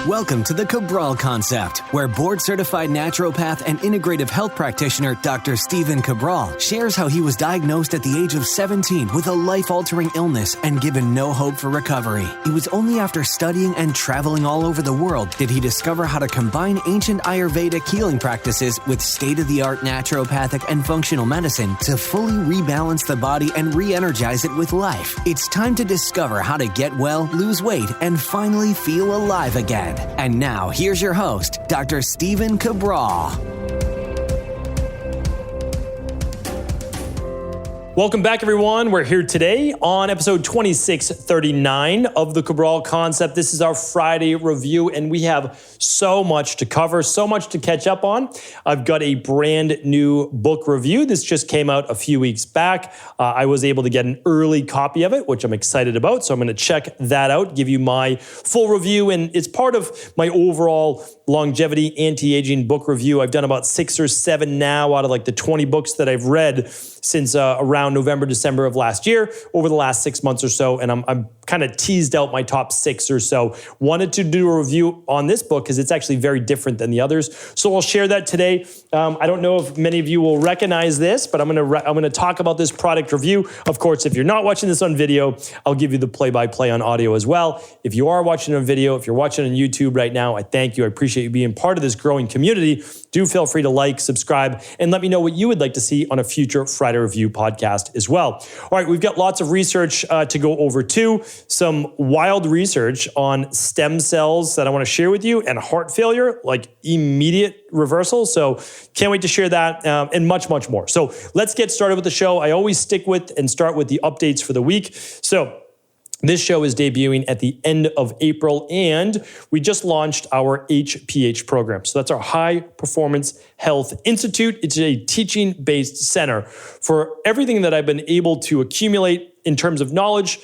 Welcome to the Cabral Concept, where board-certified naturopath and integrative health practitioner Dr. Stephen Cabral shares how he was diagnosed at the age of 17 with a life-altering illness and given no hope for recovery. It was only after studying and traveling all over the world did he discover how to combine ancient Ayurvedic healing practices with state-of-the-art naturopathic and functional medicine to fully rebalance the body and re-energize it with life. It's time to discover how to get well, lose weight, and finally feel alive again. And now, here's your host, Dr. Stephen Cabral. Welcome back, everyone. We're here today on episode 2639 of the Cabral Concept. This is our Friday review, and we have so much to cover, so much to catch up on. I've got a brand new book review. This just came out a few weeks back. I was able to get an early copy of it, which I'm excited about. So I'm going to check that out, give you my full review, and it's part of my overall longevity anti-aging book review. I've done about 6 or 7 now out of like the 20 books that I've read since around November, December of last year, over the last 6 months or so. And I'm kind of teased out my top 6 or so. Wanted to do a review on this book because it's actually very different than the others. So I'll share that today. I don't know if many of you will recognize this, but I'm gonna talk about this product review. Of course, if you're not watching this on video, I'll give you the play-by-play on audio as well. If you are watching on video, if you're watching on YouTube right now, I thank you. I appreciate you being part of this growing community. Do feel free to like, subscribe, and let me know what you would like to see on a future Friday Review podcast as well. All right, we've got lots of research to go over too. Some wild research on stem cells that I want to share with you, and heart failure, like immediate reversal. So can't wait to share that and much, much more. So let's get started with the show. I always stick with and start with the updates for the week. So this show is debuting at the end of April, and we just launched our HPH program. So that's our High Performance Health Institute. It's a teaching-based center for everything that I've been able to accumulate in terms of knowledge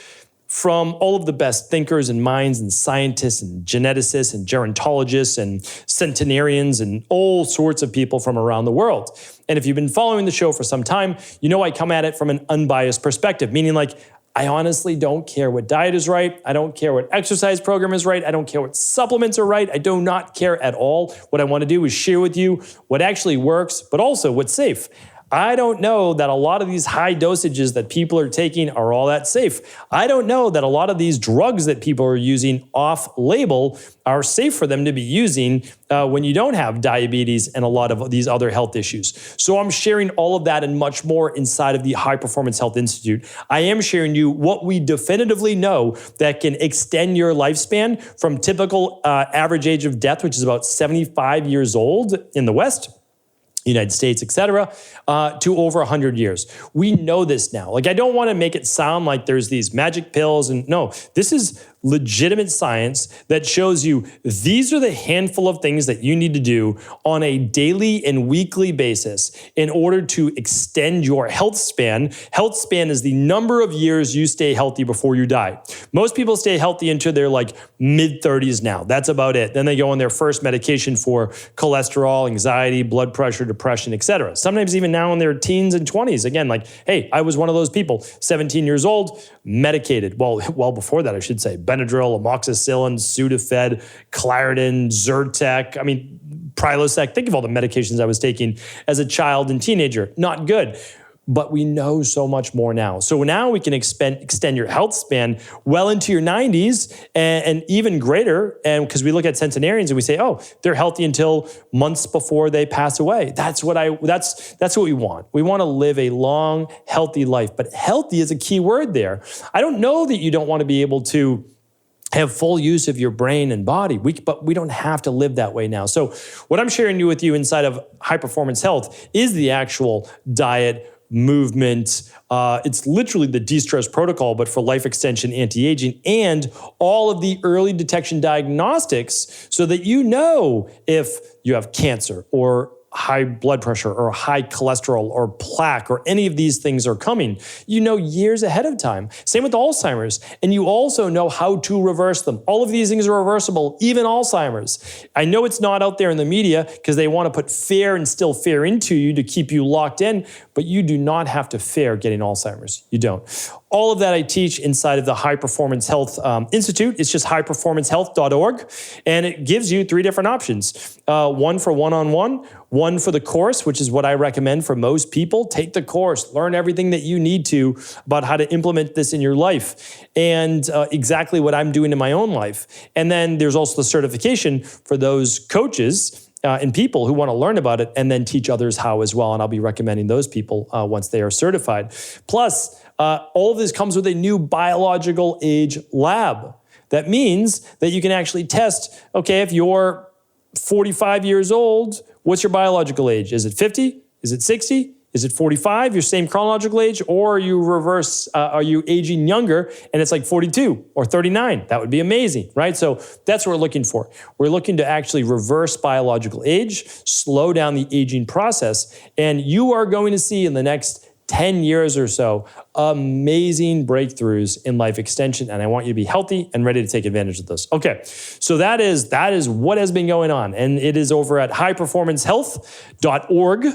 from all of the best thinkers and minds and scientists and geneticists and gerontologists and centenarians and all sorts of people from around the world. And if you've been following the show for some time, you know I come at it from an unbiased perspective, meaning like, I honestly don't care what diet is right. I don't care what exercise program is right. I don't care what supplements are right. I do not care at all. What I want to do is share with you what actually works, but also what's safe. I don't know that a lot of these high dosages that people are taking are all that safe. I don't know that a lot of these drugs that people are using off-label are safe for them to be using when you don't have diabetes and a lot of these other health issues. So I'm sharing all of that and much more inside of the High Performance Health Institute. I am sharing you what we definitively know that can extend your lifespan from typical average age of death, which is about 75 years old in the West, United States, et cetera, to over 100 years. We know this now. Like, I don't want to make it sound like there's these magic pills. And no, this is legitimate science that shows you these are the handful of things that you need to do on a daily and weekly basis in order to extend your health span. Health span is the number of years you stay healthy before you die. Most people stay healthy until they're like mid-30s now. That's about it. Then they go on their first medication for cholesterol, anxiety, blood pressure, depression, etc. Sometimes even now in their teens and 20s. Again, like, hey, I was one of those people, 17 years old, medicated. Well before that, I should say. Benadryl, amoxicillin, Sudafed, Claritin, Zyrtec, Prilosec. Think of all the medications I was taking as a child and teenager. Not good. But we know so much more now. So now we can extend your health span well into your 90s and even greater. And because we look at centenarians and we say, oh, they're healthy until months before they pass away. That's what we want. We want to live a long, healthy life. But healthy is a key word there. I don't know that you don't want to be able to have full use of your brain and body, but we don't have to live that way now. So what I'm sharing with you inside of High Performance Health is the actual diet, movement. It's literally the de-stress protocol, but for life extension, anti-aging, and all of the early detection diagnostics so that you know if you have cancer or high blood pressure or high cholesterol or plaque or any of these things are coming, you know years ahead of time. Same with Alzheimer's. And you also know how to reverse them. All of these things are reversible, even Alzheimer's. I know it's not out there in the media because they want to put fear and instill fear into you to keep you locked in, but you do not have to fear getting Alzheimer's. You don't. All of that I teach inside of the High Performance Health Institute. It's just highperformancehealth.org. And it gives you 3 different options. One for one-on-one, one for the course, which is what I recommend for most people. Take the course, learn everything that you need to about how to implement this in your life and exactly what I'm doing in my own life. And then there's also the certification for those coaches and people who want to learn about it and then teach others how as well. And I'll be recommending those people once they are certified. Plus, all of this comes with a new biological age lab. That means that you can actually test, okay, if you're 45 years old, what's your biological age? Is it 50? Is it 60? Is it 45, your same chronological age? Or are you aging younger and it's like 42 or 39? That would be amazing, right? So that's what we're looking for. We're looking to actually reverse biological age, slow down the aging process, and you are going to see in the next 10 years or so, amazing breakthroughs in life extension. And I want you to be healthy and ready to take advantage of this. Okay, so that is what has been going on. And it is over at highperformancehealth.org.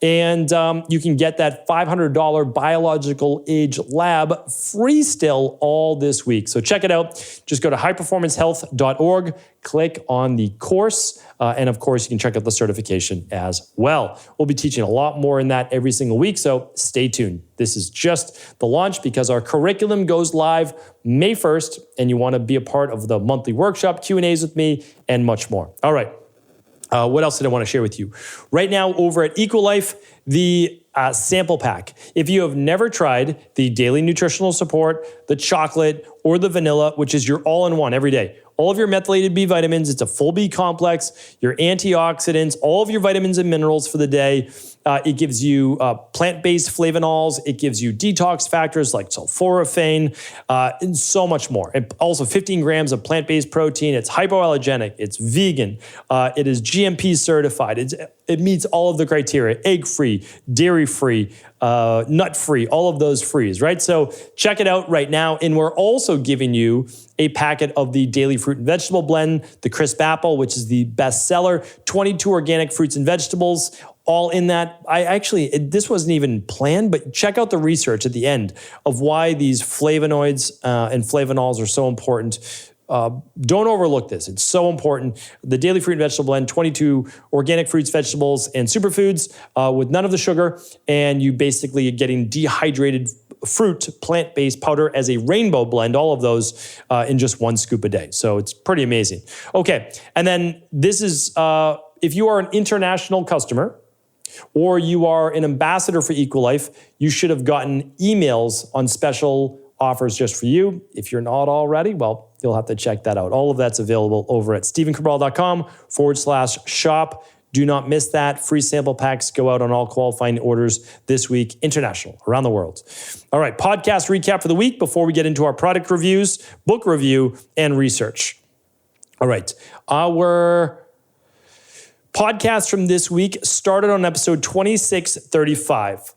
And you can get that $500 biological age lab free still all this week. So check it out. Just go to highperformancehealth.org, click on the course, and of course, you can check out the certification as well. We'll be teaching a lot more in that every single week, so stay tuned. This is just the launch because our curriculum goes live May 1st, and you want to be a part of the monthly workshop, Q&As with me, and much more. All right. What else did I want to share with you? Right now, over at EquiLife, the sample pack. If you have never tried the daily nutritional support, the chocolate, or the vanilla, which is your all-in-one every day, all of your methylated B vitamins, it's a full B complex, your antioxidants, all of your vitamins and minerals for the day. It gives you plant-based flavonols. It gives you detox factors like sulforaphane and so much more. And also 15 grams of plant-based protein. It's hypoallergenic. It's vegan. It is GMP certified. It meets all of the criteria: egg-free, dairy-free, nut-free, all of those frees, right? So check it out right now. And we're also giving you a packet of the daily fruit and vegetable blend, the crisp apple, which is the best seller, 22 organic fruits and vegetables, all in that. This wasn't even planned, but check out the research at the end of why these flavonoids and flavonols are so important. Don't overlook this. It's so important. The daily fruit and vegetable blend, 22 organic fruits, vegetables, and superfoods with none of the sugar. And you basically are getting dehydrated fruit, plant-based powder as a rainbow blend, all of those in just 1 scoop a day. So it's pretty amazing. Okay. And then this is, if you are an international customer, or you are an ambassador for EquiLife, you should have gotten emails on special offers just for you. If you're not already, well, you'll have to check that out. All of that's available over at stevencabral.com/shop. Do not miss that. Free sample packs go out on all qualifying orders this week, international, around the world. All right, podcast recap for the week before we get into our product reviews, book review, and research. All right, our podcast from this week started on episode 2635.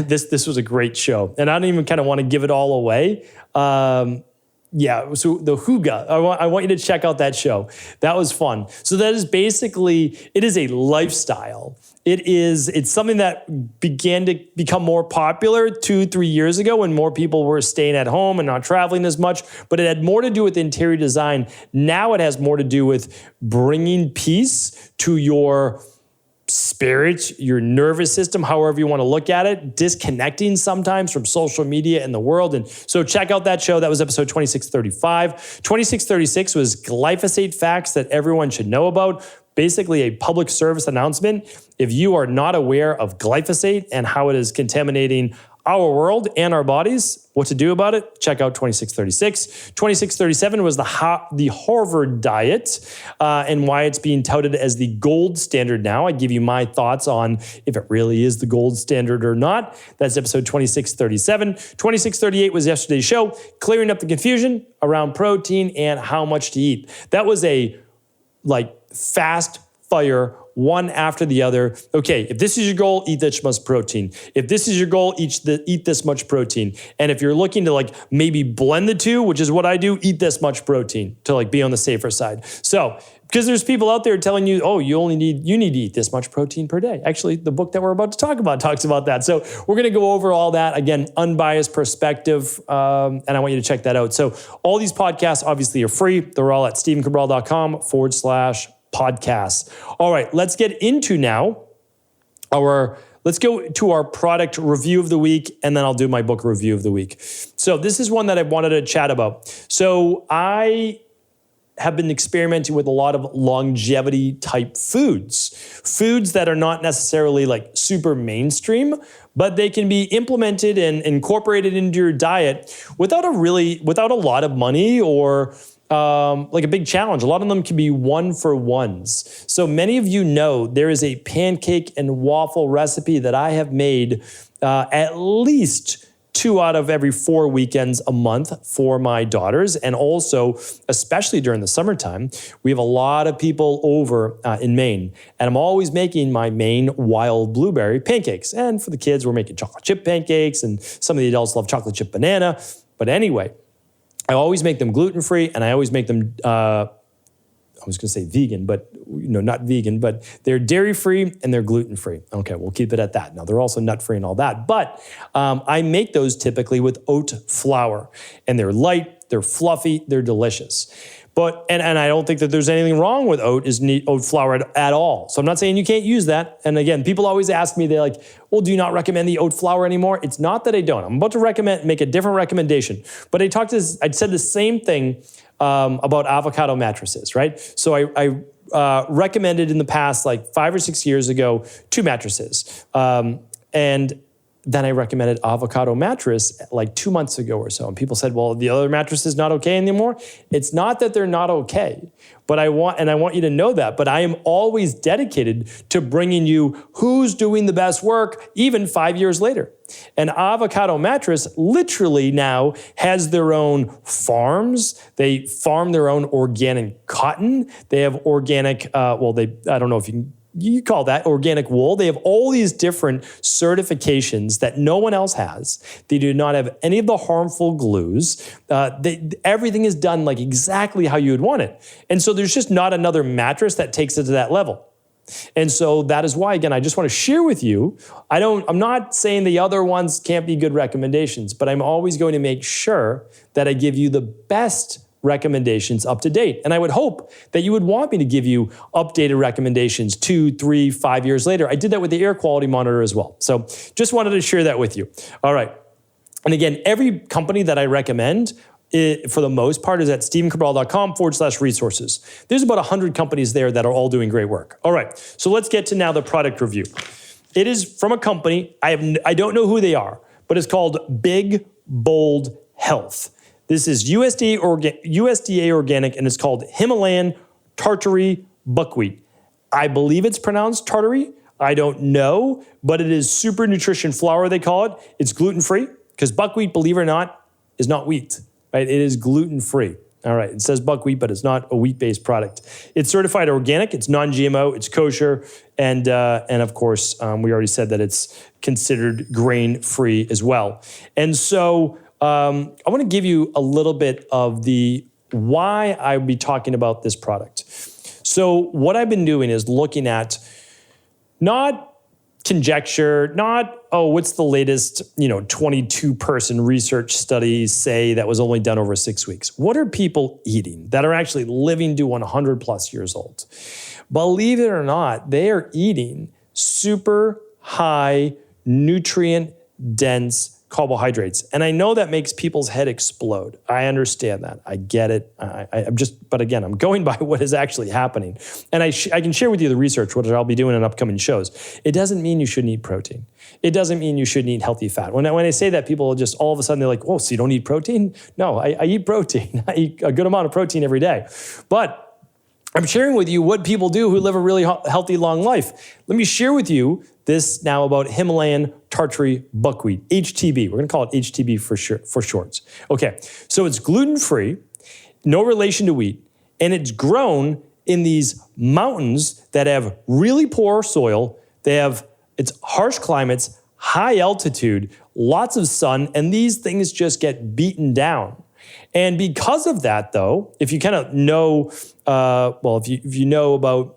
This was a great show. And I don't even kind of want to give it all away. So the Hygge, I want you to check out that show. That was fun. So that is basically, it is a lifestyle. It's something that began to become more popular 2-3 years ago when more people were staying at home and not traveling as much, but it had more to do with interior design. Now it has more to do with bringing peace to your spirit, your nervous system, however you want to look at it, disconnecting sometimes from social media and the world. And so check out that show. That was episode 2635. 2636 was glyphosate facts that everyone should know about. Basically a public service announcement. If you are not aware of glyphosate and how it is contaminating our world and our bodies, what to do about it, check out 2636. 2637 was the Harvard diet and why it's being touted as the gold standard now. I give you my thoughts on if it really is the gold standard or not. That's episode 2637. 2638 was yesterday's show, clearing up the confusion around protein and how much to eat. That was a fast fire one after the other. Okay, if this is your goal, eat this much protein. If this is your goal, eat this much protein. And if you're looking to like maybe blend the two, which is what I do, eat this much protein to like be on the safer side. So, because there's people out there telling you, oh, you need to eat this much protein per day. Actually, the book that we're about to talk about talks about that. So we're going to go over all that. Again, unbiased perspective, and I want you to check that out. So all these podcasts obviously are free. They're all at stephencabral.com/podcasts. All right, let's get into now let's go to our product review of the week, and then I'll do my book review of the week. So this is one that I wanted to chat about. So I have been experimenting with a lot of longevity type foods that are not necessarily like super mainstream, but they can be implemented and incorporated into your diet without a lot of money or like a big challenge. A lot of them can be 1-for-1s. So many of you know there is a pancake and waffle recipe that I have made at least 2 out of every 4 weekends a month for my daughters. And also, especially during the summertime, we have a lot of people over in Maine. And I'm always making my Maine wild blueberry pancakes. And for the kids, we're making chocolate chip pancakes. And some of the adults love chocolate chip banana. But anyway, I always make them gluten-free, and I always make them, I was going to say vegan, but not vegan, but they're dairy-free and they're gluten-free. Okay, we'll keep it at that. Now, they're also nut-free and all that, but I make those typically with oat flour, and they're light, they're fluffy, they're delicious. But and I don't think that there's anything wrong with oat flour at all. So I'm not saying you can't use that. And again, people always ask me, they're like, well, do you not recommend the oat flour anymore? It's not that I don't. I'm about to make a different recommendation. But I said the same thing about avocado mattresses, right? So I recommended in the past, like 5 or 6 years ago, 2 mattresses. And then I recommended avocado mattress like 2 months ago or so. And people said, well, the other mattress is not okay anymore. It's not that they're not okay, but I want you to know that. But I am always dedicated to bringing you who's doing the best work, even 5 years later. An avocado mattress literally now has their own farms. They farm their own organic cotton. They have organic, I don't know if you call that organic wool. They have all these different certifications that no one else has. They do not have any of the harmful glues. Everything is done like exactly how you would want it. And so there's just not another mattress that takes it to that level. And so that is why, again, I just want to share with you, I'm not saying the other ones can't be good recommendations, but I'm always going to make sure that I give you the best recommendations up to date. And I would hope that you would want me to give you updated recommendations 2, 3, 5 years later. I did that with the air quality monitor as well. So just wanted to share that with you. All right. And again, every company that I recommend, for the most part, is at stephencabral.com/resources. There's about 100 companies there that are all doing great work. All right. So let's get to now the product review. It is from a company, I don't know who they are, but it's called Big Bold Health. This is USDA organic, and it's called Himalayan Tartary Buckwheat. I believe it's pronounced Tartary. I don't know, but it is super nutrition flour, they call it. It's gluten-free, because buckwheat, believe it or not, is not wheat, right? It is gluten-free. All right, it says buckwheat, but it's not a wheat-based product. It's certified organic, it's non-GMO, it's kosher, and of course, we already said that it's considered grain-free as well. And so, I want to give you a little bit of the why I would be talking about this product. So what I've been doing is looking at not conjecture, not, what's the latest, 22-person research study say that was only done over 6 weeks. What are people eating that are actually living to 100 plus years old? Believe it or not, they are eating super high nutrient dense carbohydrates. And I know that makes people's head explode. I understand that. I get it. But again, I'm going by what is actually happening. And I can share with you the research, which I'll be doing in upcoming shows. It doesn't mean you shouldn't eat protein. It doesn't mean you shouldn't eat healthy fat. When I say that, people just all of a sudden they're like, so you don't eat protein? No, I eat protein. I eat a good amount of protein every day. But I'm sharing with you what people do who live a really healthy, long life. Let me share with you this now about Himalayan Tartary Buckwheat, HTB. We're going to call it HTB for shorts. Okay, so it's gluten-free, no relation to wheat, and it's grown in these mountains that have really poor soil. It's harsh climates, high altitude, lots of sun, and these things just get beaten down. And because of that, though, if you kind of know, if you know about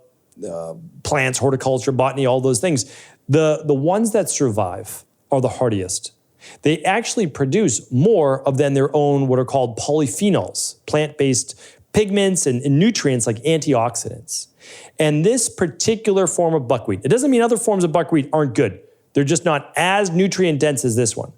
plants, horticulture, botany, all those things, the ones that survive are the hardiest. They actually produce more of than their own what are called polyphenols, plant-based pigments and nutrients like antioxidants. And this particular form of buckwheat, it doesn't mean other forms of buckwheat aren't good. They're just not as nutrient dense as this one.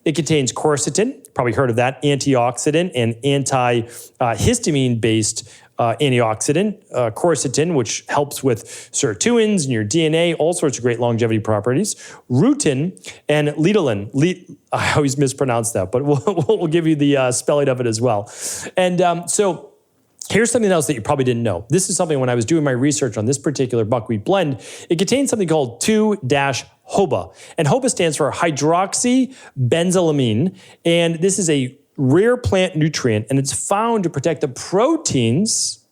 It contains quercetin, probably heard of that, antioxidant and antihistamine-based antioxidant, quercetin, which helps with sirtuins in your DNA, all sorts of great longevity properties, rutin, and lidolin. I always mispronounce that, but we'll give you the spelling of it as well. And so here's something else that you probably didn't know. This is something when I was doing my research on this particular buckwheat blend, it contains something called 2-HOBA. And HOBA stands for hydroxybenzylamine. And this is a rare plant nutrient, and it's found to protect the proteins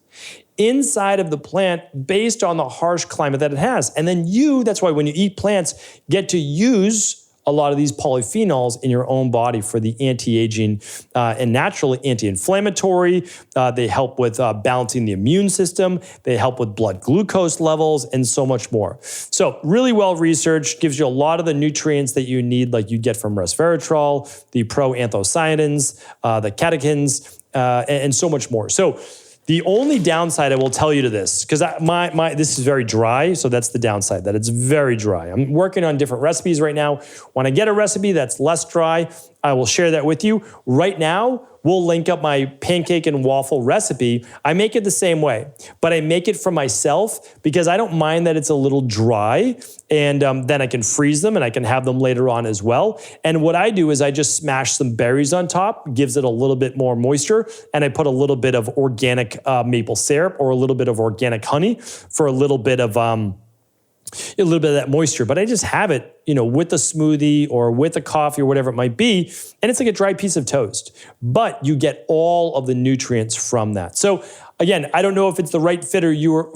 inside of the plant based on the harsh climate that it has. And then that's why when you eat plants, get to use a lot of these polyphenols in your own body for the anti-aging and naturally anti-inflammatory. They help with balancing the immune system. They help with blood glucose levels and so much more. So really well researched, gives you a lot of the nutrients that you need, like you get from resveratrol, the proanthocyanins, the catechins, and so much more. So the only downside I will tell you to this, because this is very dry, so that's the downside, that it's very dry. I'm working on different recipes right now. When I get a recipe that's less dry, I will share that with you. Right now, we'll link up my pancake and waffle recipe. I make it the same way, but I make it for myself because I don't mind that it's a little dry, and then I can freeze them and I can have them later on as well. And what I do is I just smash some berries on top, gives it a little bit more moisture, and I put a little bit of organic maple syrup or a little bit of organic honey for a little bit of that moisture, but I just have it, with a smoothie or with a coffee or whatever it might be, and it's like a dry piece of toast, but you get all of the nutrients from that. So again, I don't know if it's the right fit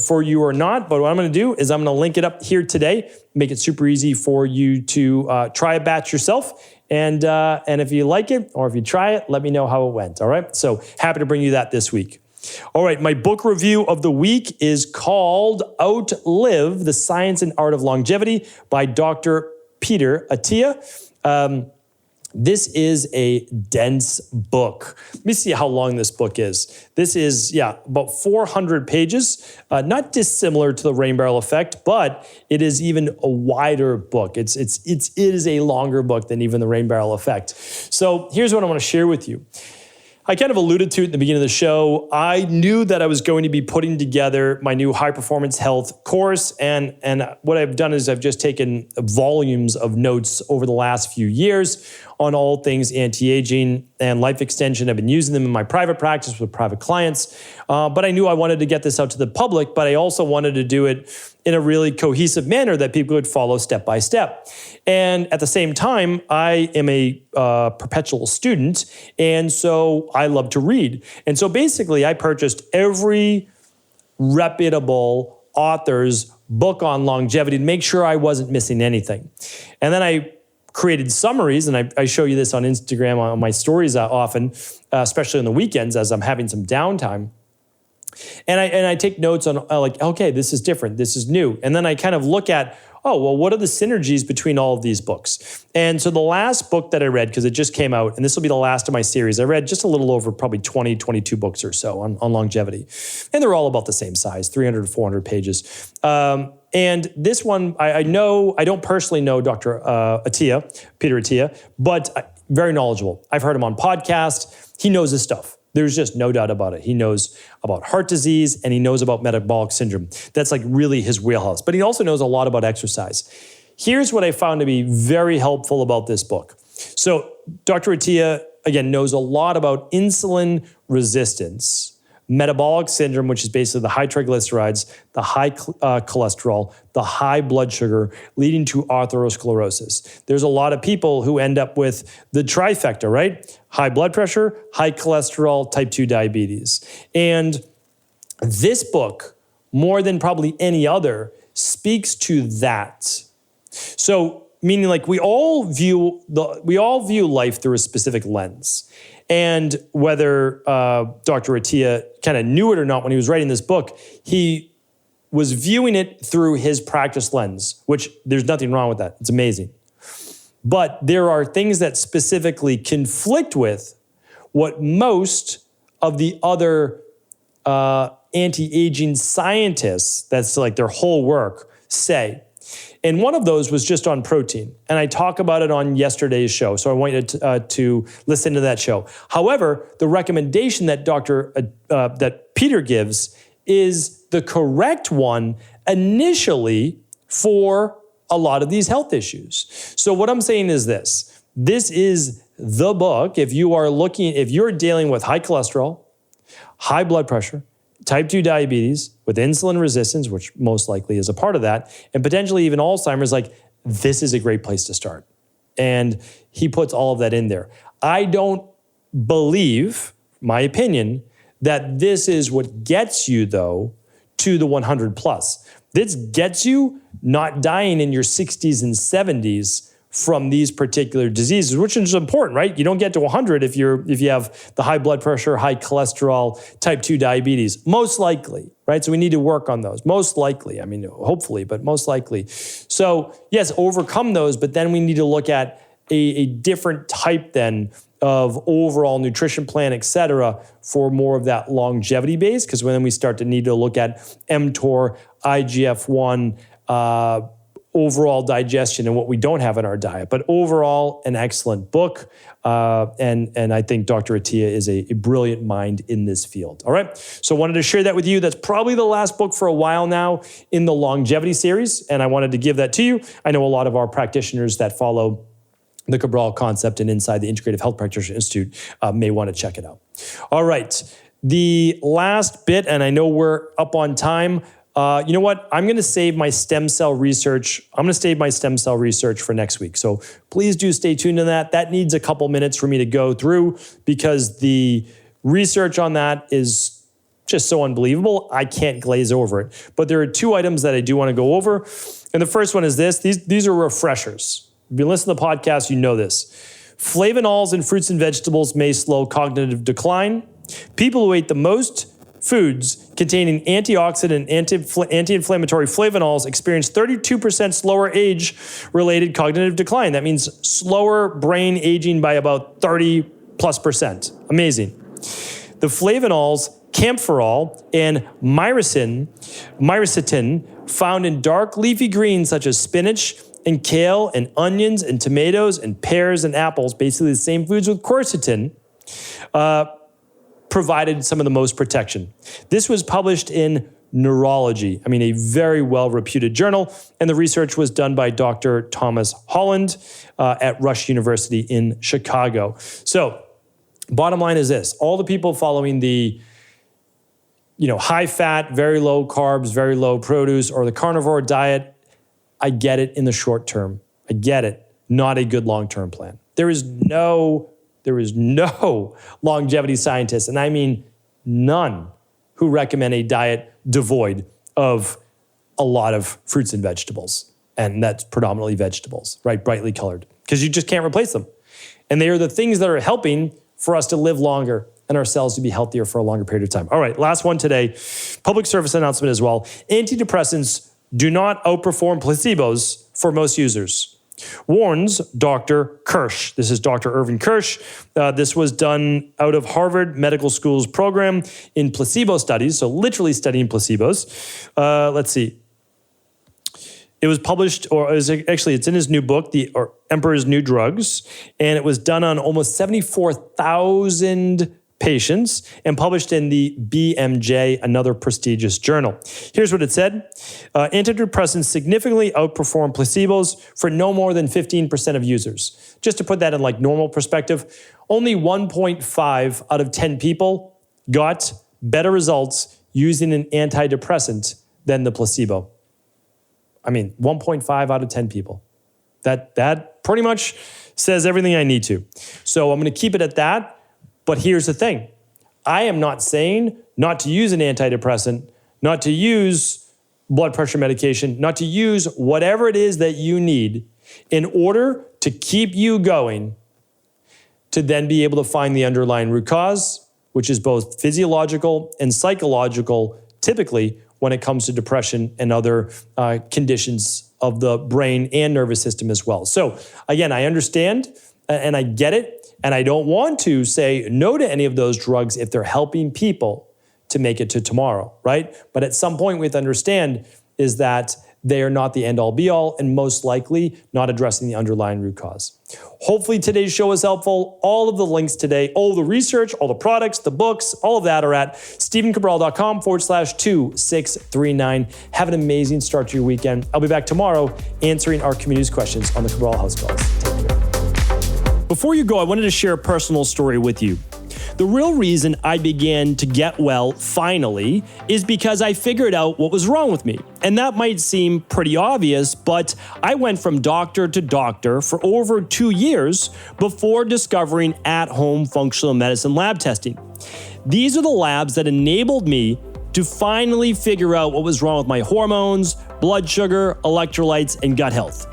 for you or not, but what I'm going to do is I'm going to link it up here today, make it super easy for you to try a batch yourself. And if you like it or if you try it, let me know how it went. All right. So happy to bring you that this week. All right, my book review of the week is called Outlive, The Science and Art of Longevity by Dr. Peter Attia. This is a dense book. Let me see how long this book is. This is, about 400 pages, not dissimilar to the Rain Barrel Effect, but it is even a wider book. It is a longer book than even the Rain Barrel Effect. So here's what I want to share with you. I kind of alluded to it in the beginning of the show. I knew that I was going to be putting together my new high performance health course. And what I've done is I've just taken volumes of notes over the last few years on all things anti-aging and life extension. I've been using them in my private practice with private clients. But I knew I wanted to get this out to the public, but I also wanted to do it in a really cohesive manner that people would follow step by step. And at the same time, I am a perpetual student, and so I love to read. And so basically, I purchased every reputable author's book on longevity to make sure I wasn't missing anything. And then I created summaries, and I show you this on Instagram, on my stories often, especially on the weekends as I'm having some downtime. And I take notes on okay, this is different, this is new. And then I kind of look at, what are the synergies between all of these books? And so the last book that I read, because it just came out, and this will be the last of my series, I read just a little over probably 20, 22 books or so on longevity. And they're all about the same size, 300 to 400 pages. And this one, I don't personally know Dr. Peter Attia, but very knowledgeable. I've heard him on podcasts. He knows his stuff. There's just no doubt about it. He knows about heart disease and he knows about metabolic syndrome. That's like really his wheelhouse. But he also knows a lot about exercise. Here's what I found to be very helpful about this book. So Dr. Attia, again, knows a lot about insulin resistance, metabolic syndrome, which is basically the high triglycerides, the high cholesterol, the high blood sugar, leading to atherosclerosis. There's a lot of people who end up with the trifecta, right? High blood pressure, high cholesterol, type 2 diabetes. And this book more than probably any other, speaks to that. So, meaning like we all view life through a specific lens. And whether Dr. Attia kind of knew it or not when he was writing this book, he was viewing it through his practice lens, which there's nothing wrong with that. It's amazing. But there are things that specifically conflict with what most of the other anti-aging scientists, that's like their whole work, say. And one of those was just on protein. And I talk about it on yesterday's show. So I want you to listen to that show. However, the recommendation that that Peter gives is the correct one initially for a lot of these health issues. So what I'm saying is this. This is the book. If you're dealing with high cholesterol, high blood pressure, type 2 diabetes with insulin resistance, which most likely is a part of that, and potentially even Alzheimer's, like this is a great place to start. And he puts all of that in there. I don't believe, my opinion, that this is what gets you though to the 100 plus. This gets you not dying in your 60s and 70s from these particular diseases, which is important, right? You don't get to 100 if you have the high blood pressure, high cholesterol, type 2 diabetes, most likely, right? So we need to work on those, most likely. I mean, hopefully, but most likely. So yes, overcome those, but then we need to look at a different type then of overall nutrition plan, et cetera, for more of that longevity base, because then we start to need to look at mTOR, IGF-1, overall digestion and what we don't have in our diet. But overall, an excellent book. And I think Dr. Attia is a brilliant mind in this field. All right. So I wanted to share that with you. That's probably the last book for a while now in the longevity series. And I wanted to give that to you. I know a lot of our practitioners that follow the Cabral concept and inside the Integrative Health Practitioner Institute may want to check it out. All right. The last bit, and I know we're up on time. You know what? I'm going to save my stem cell research. I'm going to save my stem cell research for next week. So please do stay tuned to that. That needs a couple minutes for me to go through because the research on that is just so unbelievable. I can't glaze over it. But there are two items that I do want to go over. And the first one is this. These are refreshers. If you listen to the podcast, you know this. Flavonols in fruits and vegetables may slow cognitive decline. People who ate the most foods containing antioxidant and anti-inflammatory flavonols experience 32% slower age-related cognitive decline. That means slower brain aging by about 30+%. Amazing. The flavonols, camphorol, and myricetin found in dark leafy greens such as spinach and kale and onions and tomatoes and pears and apples, basically the same foods with quercetin, provided some of the most protection. This was published in Neurology, a very well-reputed journal, and the research was done by Dr. Thomas Holland at Rush University in Chicago. So, bottom line is this. All the people following the high fat, very low carbs, very low produce, or the carnivore diet, I get it in the short term. I get it. Not a good long-term plan. There is no longevity scientist, and I mean none, who recommend a diet devoid of a lot of fruits and vegetables. And that's predominantly vegetables, right? Brightly colored, because you just can't replace them. And they are the things that are helping for us to live longer and our cells to be healthier for a longer period of time. All right, last one today. Public service announcement as well. Antidepressants do not outperform placebos for most users, warns Dr. Kirsch. This is Dr. Irvin Kirsch. This was done out of Harvard Medical School's program in placebo studies, so literally studying placebos. Let's see. It was published, it's in his new book, The Emperor's New Drugs, and it was done on almost 74,000 patients and published in the BMJ, another prestigious journal. Here's what it said. Antidepressants significantly outperform placebos for no more than 15% of users. Just to put that in like normal perspective, only 1.5 out of 10 people got better results using an antidepressant than the placebo. 1.5 out of 10 people. That pretty much says everything I need to. So I'm going to keep it at that. But here's the thing. I am not saying not to use an antidepressant, not to use blood pressure medication, not to use whatever it is that you need in order to keep you going, to then be able to find the underlying root cause, which is both physiological and psychological, typically when it comes to depression and other conditions of the brain and nervous system as well. So again, I understand and I get it, and I don't want to say no to any of those drugs if they're helping people to make it to tomorrow, right? But at some point we have to understand is that they are not the end-all be-all and most likely not addressing the underlying root cause. Hopefully today's show is helpful. All of the links today, all the research, all the products, the books, all of that are at stephencabral.com/2639. Have an amazing start to your weekend. I'll be back tomorrow answering our community's questions on the Cabral House Calls. Take care. Before you go, I wanted to share a personal story with you. The real reason I began to get well finally is because I figured out what was wrong with me. And that might seem pretty obvious, but I went from doctor to doctor for over 2 years before discovering at-home functional medicine lab testing. These are the labs that enabled me to finally figure out what was wrong with my hormones, blood sugar, electrolytes, and gut health.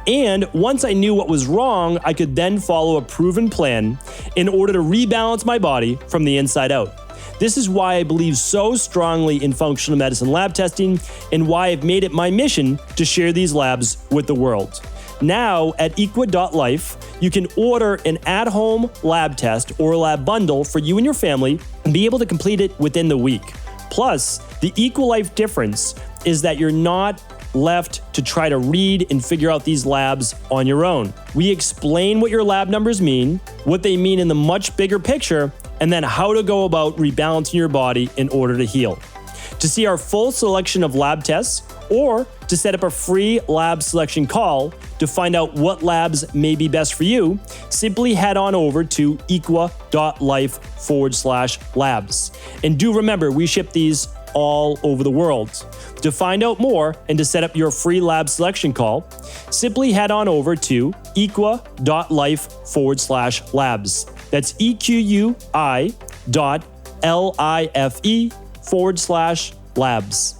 And once I knew what was wrong, I could then follow a proven plan in order to rebalance my body from the inside out. This is why I believe so strongly in functional medicine lab testing and why I've made it my mission to share these labs with the world. Now at EquiLife, you can order an at-home lab test or lab bundle for you and your family and be able to complete it within the week. Plus, the EquiLife difference is that you're not left to try to read and figure out these labs on your own. We explain what your lab numbers mean, what they mean in the much bigger picture, and then how to go about rebalancing your body in order to heal. To see our full selection of lab tests or to set up a free lab selection call to find out what labs may be best for you, simply head on over to equa.life/labs. And do remember, we ship these all over the world. To find out more and to set up your free lab selection call, simply head on over to equa.life/labs. That's EQUI.LIFE/labs.